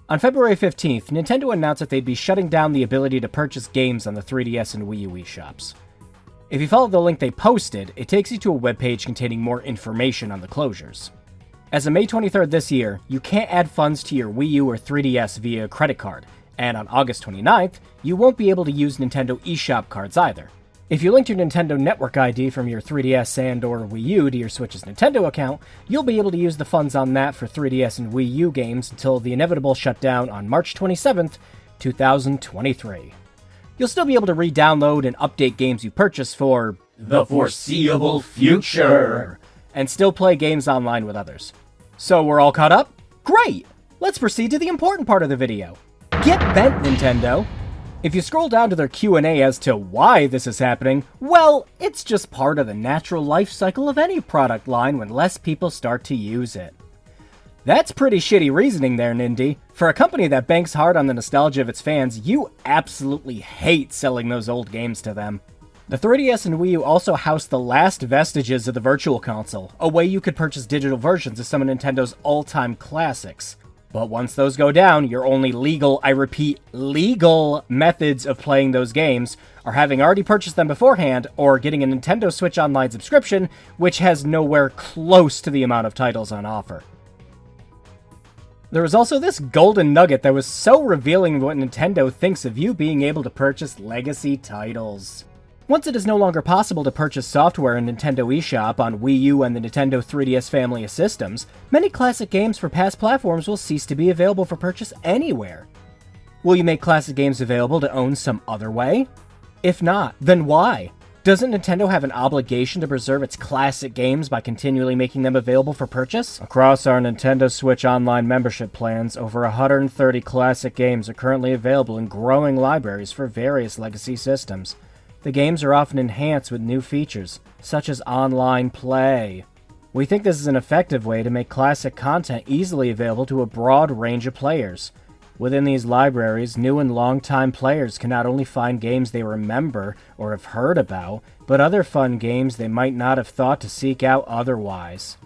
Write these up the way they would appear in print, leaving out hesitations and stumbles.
On February 15th, Nintendo announced that they'd be shutting down the ability to purchase games on the 3DS and Wii U eShops. If you follow the link they posted, it takes you to a webpage containing more information on the closures. As of May 23rd this year, you can't add funds to your Wii U or 3DS via a credit card, and on August 29th, you won't be able to use Nintendo eShop cards either. If you link your Nintendo Network ID from your 3DS and/or Wii U to your Switch's Nintendo account, you'll be able to use the funds on that for 3DS and Wii U games until the inevitable shutdown on March 27th, 2023. You'll still be able to re-download and update games you purchase for the foreseeable future, and still play games online with others. So we're all caught up? Great! Let's proceed to the important part of the video. Get bent, Nintendo! If you scroll down to their Q&A as to why this is happening, well, it's just part of the natural life cycle of any product line when less people start to use it. That's pretty shitty reasoning there, Nindy. For a company that banks hard on the nostalgia of its fans, you absolutely hate selling those old games to them. The 3DS and Wii U also house the last vestiges of the Virtual Console, a way you could purchase digital versions of some of Nintendo's all-time classics. But once those go down, your only legal, I repeat, legal methods of playing those games are having already purchased them beforehand or getting a Nintendo Switch Online subscription, which has nowhere close to the amount of titles on offer. There was also this golden nugget that was so revealing of what Nintendo thinks of you being able to purchase legacy titles. Once it is no longer possible to purchase software in Nintendo eShop on Wii U and the Nintendo 3DS family of systems, many classic games for past platforms will cease to be available for purchase anywhere. Will you make classic games available to own some other way? If not, then why? Doesn't Nintendo have an obligation to preserve its classic games by continually making them available for purchase? Across our Nintendo Switch Online membership plans, over 130 classic games are currently available in growing libraries for various legacy systems. The games are often enhanced with new features, such as online play. We think this is an effective way to make classic content easily available to a broad range of players. Within these libraries, new and long-time players can not only find games they remember or have heard about, but other fun games they might not have thought to seek out otherwise.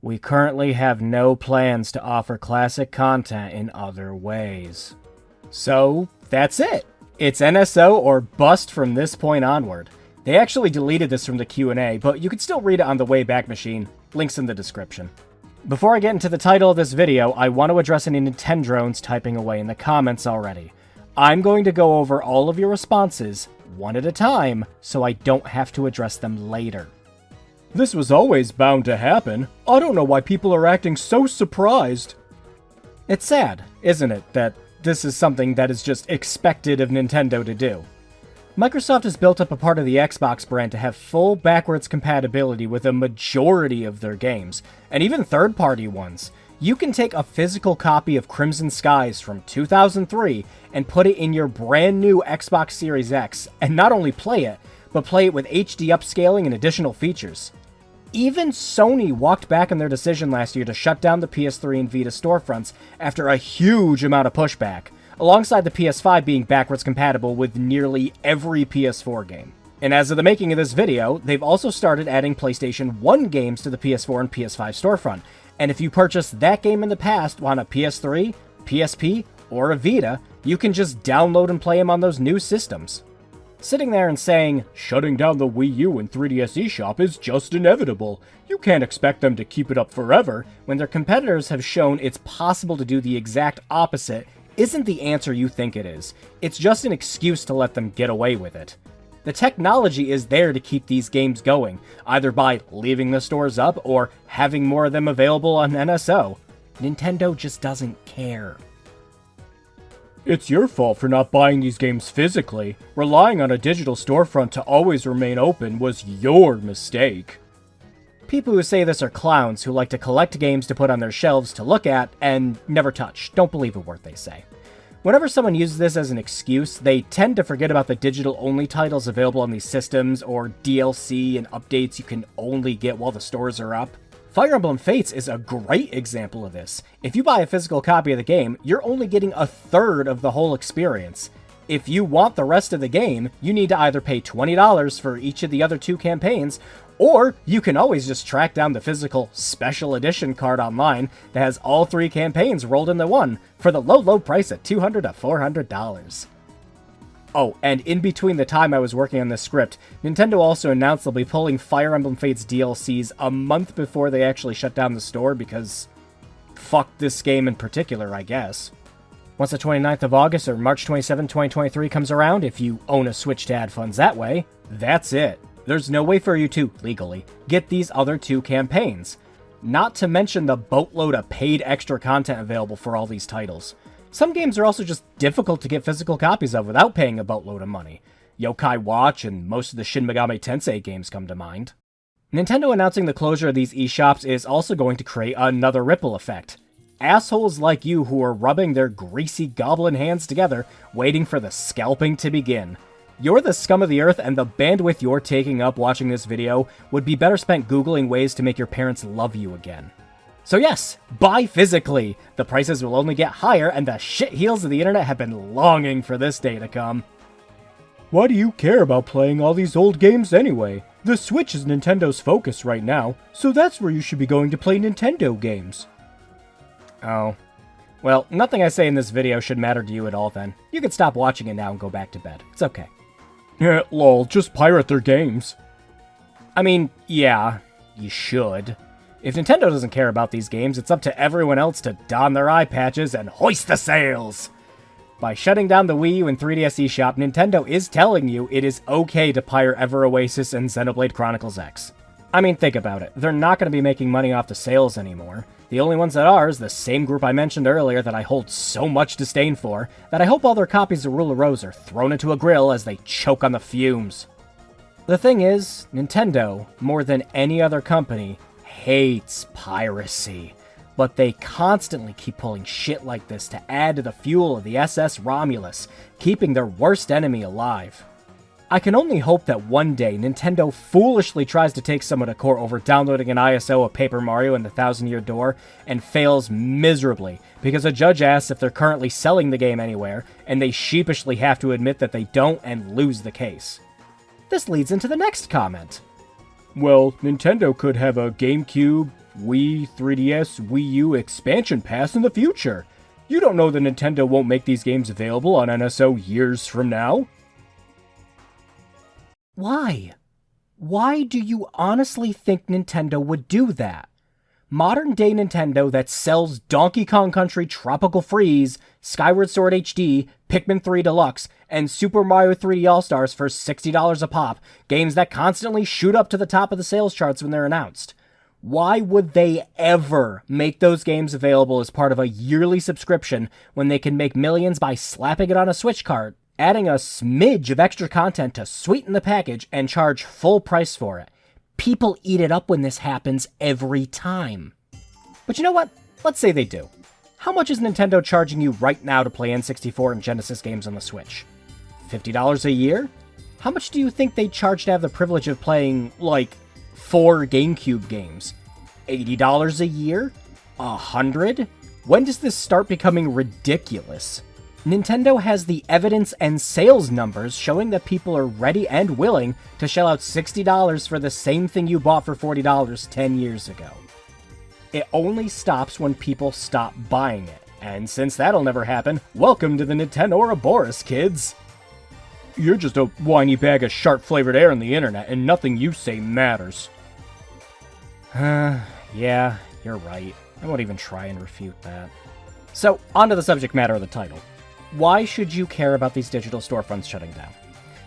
We currently have no plans to offer classic content in other ways. So, that's it! It's NSO or bust from this point onward. They actually deleted this from the Q&A, but you can still read it on the Wayback Machine. Links in the description. Before I get into the title of this video, I want to address any Nintendrones typing away in the comments already. I'm going to go over all of your responses, one at a time, so I don't have to address them later. This was always bound to happen. I don't know why people are acting so surprised. It's sad, isn't it, that this is something that is just expected of Nintendo to do. Microsoft has built up a part of the Xbox brand to have full backwards compatibility with a majority of their games, and even third-party ones. You can take a physical copy of Crimson Skies from 2003 and put it in your brand new Xbox Series X, and not only play it, but play it with HD upscaling and additional features. Even Sony walked back on their decision last year to shut down the PS3 and Vita storefronts after a huge amount of pushback, alongside the PS5 being backwards compatible with nearly every PS4 game. And as of the making of this video, they've also started adding PlayStation 1 games to the PS4 and PS5 storefront, and if you purchased that game in the past on a PS3, PSP, or a Vita, you can just download and play them on those new systems. Sitting there and saying, shutting down the Wii U and 3DS eShop is just inevitable. You can't expect them to keep it up forever, when their competitors have shown it's possible to do the exact opposite, isn't the answer you think it is. It's just an excuse to let them get away with it. The technology is there to keep these games going, either by leaving the stores up or having more of them available on NSO. Nintendo just doesn't care. It's your fault for not buying these games physically. Relying on a digital storefront to always remain open was your mistake. People who say this are clowns who like to collect games to put on their shelves to look at and never touch. Don't believe a word they say. Whenever someone uses this as an excuse, they tend to forget about the digital-only titles available on these systems, or DLC and updates you can only get while the stores are up. Fire Emblem Fates is a great example of this. If you buy a physical copy of the game, you're only getting a third of the whole experience. If you want the rest of the game, you need to either pay $20 for each of the other two campaigns, Or you can always just track down the physical special edition card online that has all 3 campaigns rolled into one for the low price of $200 to $400. Oh, and in between the time I was working on this script, Nintendo also announced they'll be pulling Fire Emblem Fates DLCs a month before they actually shut down the store because fuck this game in particular, I guess. Once the 29th of August or March 27, 2023 comes around, if you own a Switch to add funds that way, that's it. There's no way for you to, legally, get these other 2 campaigns. Not to mention the boatload of paid extra content available for all these titles. Some games are also just difficult to get physical copies of without paying a boatload of money. Yokai Watch and most of the Shin Megami Tensei games come to mind. Nintendo announcing the closure of these eShops is also going to create another ripple effect. Assholes like you who are rubbing their greasy goblin hands together, waiting for the scalping to begin. You're the scum of the earth, and the bandwidth you're taking up watching this video would be better spent Googling ways to make your parents love you again. So yes, buy physically! The prices will only get higher, and the shitheels of the internet have been longing for this day to come. Why do you care about playing all these old games anyway? The Switch is Nintendo's focus right now, so that's where you should be going to play Nintendo games. Oh. Well, nothing I say in this video should matter to you at all then. You can stop watching it now and go back to bed. It's okay. Yeah, lol, just pirate their games. I mean, yeah, you should. If Nintendo doesn't care about these games, it's up to everyone else to don their eye patches and hoist the sails! By shutting down the Wii U and 3DS eShop, Nintendo is telling you it is okay to pirate Ever Oasis and Xenoblade Chronicles X. I mean, think about it. They're not going to be making money off the sales anymore. The only ones that are is the same group I mentioned earlier that I hold so much disdain for, that I hope all their copies of Rule of Rose are thrown into a grill as they choke on the fumes. The thing is, Nintendo, more than any other company, hates piracy. But they constantly keep pulling shit like this to add to the fuel of the SS Romulus, keeping their worst enemy alive. I can only hope that one day Nintendo foolishly tries to take someone to court over downloading an ISO of Paper Mario and the Thousand Year Door and fails miserably because a judge asks if they're currently selling the game anywhere, and they sheepishly have to admit that they don't and lose the case. This leads into the next comment. Well, Nintendo could have a GameCube, Wii, 3DS, Wii U expansion pass in the future. You don't know that Nintendo won't make these games available on NSO years from now? Why? Why do you honestly think Nintendo would do that? Modern-day Nintendo that sells Donkey Kong Country Tropical Freeze, Skyward Sword HD, Pikmin 3 Deluxe, and Super Mario 3D All-Stars for $60 a pop, games that constantly shoot up to the top of the sales charts when they're announced. Why would they ever make those games available as part of a yearly subscription when they can make millions by slapping it on a Switch cart, adding a smidge of extra content to sweeten the package, and charge full price for it? People eat it up when this happens every time. But you know what? Let's say they do. How much is Nintendo charging you right now to play N64 and Genesis games on the Switch? $50 a year? How much do you think they charge to have the privilege of playing, like, 4 GameCube games? $80 a year? $100? When does this start becoming ridiculous? Nintendo has the evidence and sales numbers showing that people are ready and willing to shell out $60 for the same thing you bought for $40 10 years ago. It only stops when people stop buying it, and since that'll never happen, welcome to the Nintendo Ouroboros, kids! You're just a whiny bag of sharp-flavored air on the internet, and nothing you say matters. Yeah, you're right. I won't even try and refute that. So, onto the subject matter of the title. Why should you care about these digital storefronts shutting down?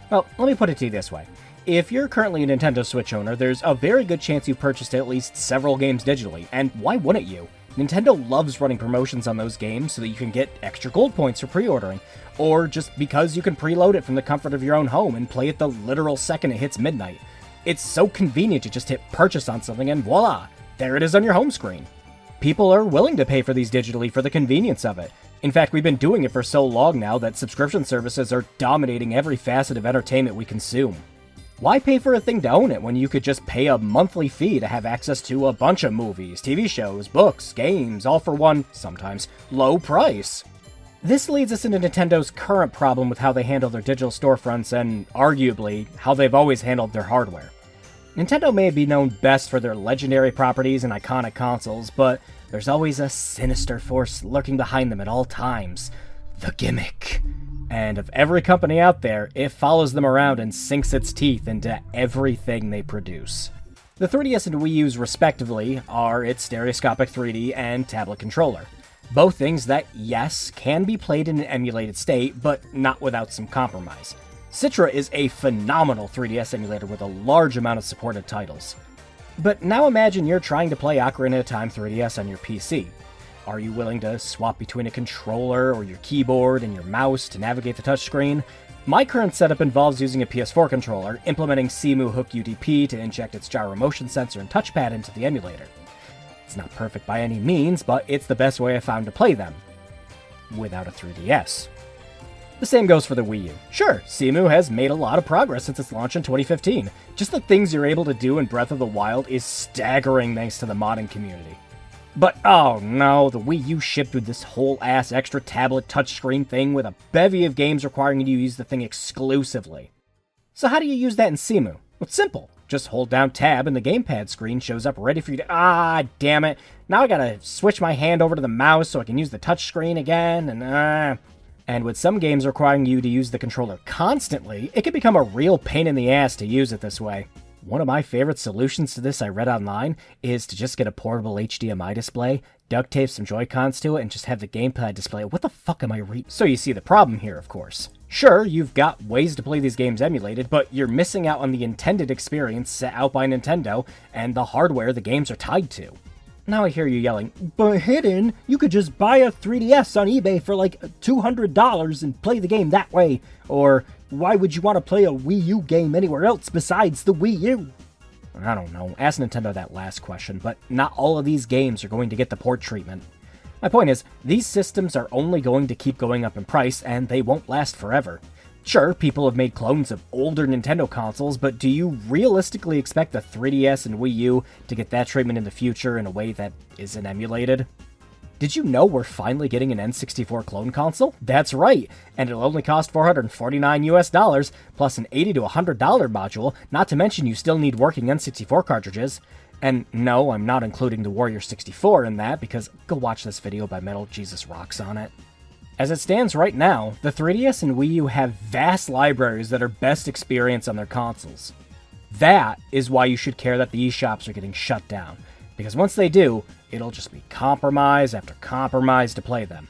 Well, let me put it to you this way. If you're currently a Nintendo Switch owner, there's a very good chance you've purchased at least several games digitally, and why wouldn't you? Nintendo loves running promotions on those games so that you can get extra gold points for pre-ordering, or just because you can preload it from the comfort of your own home and play it the literal second it hits midnight. It's so convenient to just hit purchase on something and voila, there it is on your home screen. People are willing to pay for these digitally for the convenience of it. In fact, we've been doing it for so long now that subscription services are dominating every facet of entertainment we consume. Why pay for a thing to own it when you could just pay a monthly fee to have access to a bunch of movies, TV shows, books, games, all for one, sometimes, low price? This leads us into Nintendo's current problem with how they handle their digital storefronts and, arguably, how they've always handled their hardware. Nintendo may be known best for their legendary properties and iconic consoles, but there's always a sinister force lurking behind them at all times. The gimmick. And of every company out there, it follows them around and sinks its teeth into everything they produce. The 3DS and Wii U's respectively are its stereoscopic 3D and tablet controller. Both things that, yes, can be played in an emulated state, but not without some compromise. Citra is a phenomenal 3DS emulator with a large amount of supported titles. But now imagine you're trying to play Ocarina of Time 3DS on your PC. Are you willing to swap between a controller or your keyboard and your mouse to navigate the touchscreen? My current setup involves using a PS4 controller, implementing Cemu Hook UDP to inject its gyro motion sensor and touchpad into the emulator. It's not perfect by any means, but it's the best way I've found to play them. Without a 3DS. The same goes for the Wii U. Sure, Cemu has made a lot of progress since its launch in 2015. Just the things you're able to do in Breath of the Wild is staggering thanks to the modding community. But oh no, the Wii U shipped with this whole ass extra tablet touchscreen thing with a bevy of games requiring you to use the thing exclusively. So how do you use that in Cemu? Well, it's simple. Just hold down tab and the gamepad screen shows up ready for you to... damn it. Now I gotta switch my hand over to the mouse so I can use the touchscreen again, And with some games requiring you to use the controller constantly, it can become a real pain in the ass to use it this way. One of my favorite solutions to this I read online is to just get a portable HDMI display, duct tape some Joy-Cons to it, and just have the gamepad display. What the fuck am I So you see the problem here, of course. Sure, you've got ways to play these games emulated, but you're missing out on the intended experience set out by Nintendo and the hardware the games are tied to. Now I hear you yelling, but Hidden, you could just buy a 3DS on eBay for like $200 and play the game that way. Or, why would you want to play a Wii U game anywhere else besides the Wii U? I don't know, ask Nintendo that last question, but not all of these games are going to get the port treatment. My point is, these systems are only going to keep going up in price, and they won't last forever. Sure, people have made clones of older Nintendo consoles, but do you realistically expect the 3DS and Wii U to get that treatment in the future in a way that isn't emulated? Did you know we're finally getting an N64 clone console? That's right, and it'll only cost $449 plus an $80 to $100 module, not to mention you still need working N64 cartridges. And no, I'm not including the Warrior 64 in that, because go watch this video by MetalJesusRocks on it. As it stands right now, the 3DS and Wii U have vast libraries that are best experienced on their consoles. That is why you should care that the eShops are getting shut down, because once they do, it'll just be compromise after compromise to play them.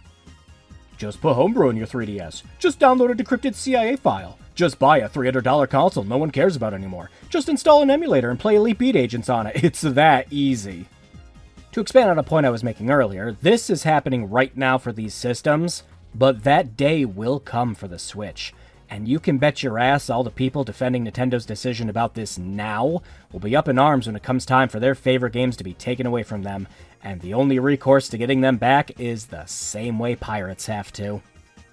Just put Homebrew in your 3DS. Just download a decrypted CIA file. Just buy a $300 console no one cares about anymore. Just install an emulator and play Elite Beat Agents on it. It's that easy. To expand on a point I was making earlier, this is happening right now for these systems, but that day will come for the Switch. And you can bet your ass all the people defending Nintendo's decision about this now will be up in arms when it comes time for their favorite games to be taken away from them, and the only recourse to getting them back is the same way pirates have to.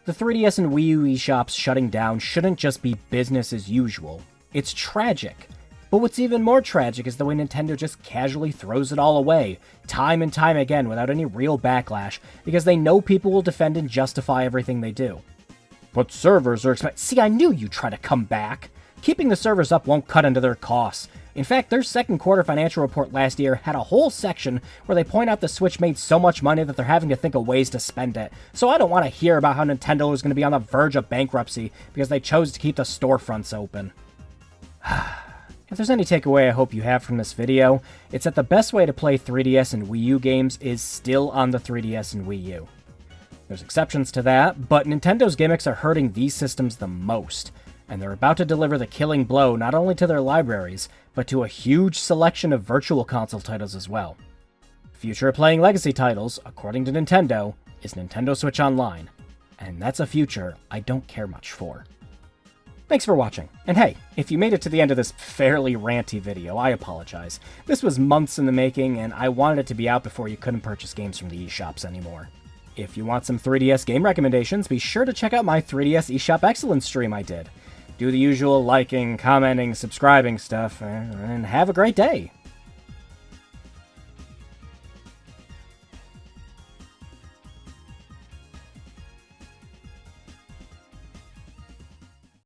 The 3DS and Wii U eShops shutting down shouldn't just be business as usual. It's tragic. But what's even more tragic is the way Nintendo just casually throws it all away, time and time again without any real backlash, because they know people will defend and justify everything they do. But servers are See, I knew you'd try to come back. Keeping the servers up won't cut into their costs. In fact, their second quarter financial report last year had a whole section where they point out the Switch made so much money that they're having to think of ways to spend it. So I don't want to hear about how Nintendo is going to be on the verge of bankruptcy because they chose to keep the storefronts open. If there's any takeaway I hope you have from this video, it's that the best way to play 3DS and Wii U games is still on the 3DS and Wii U. There's exceptions to that, but Nintendo's gimmicks are hurting these systems the most, and they're about to deliver the killing blow not only to their libraries, but to a huge selection of virtual console titles as well. The future of playing legacy titles, according to Nintendo, is Nintendo Switch Online, and that's a future I don't care much for. Thanks for watching, and hey, if you made it to the end of this fairly ranty video, I apologize. This was months in the making, and I wanted it to be out before you couldn't purchase games from the eShops anymore. If you want some 3DS game recommendations, be sure to check out my 3DS eShop Excellence stream I did. Do the usual liking, commenting, subscribing stuff, and have a great day!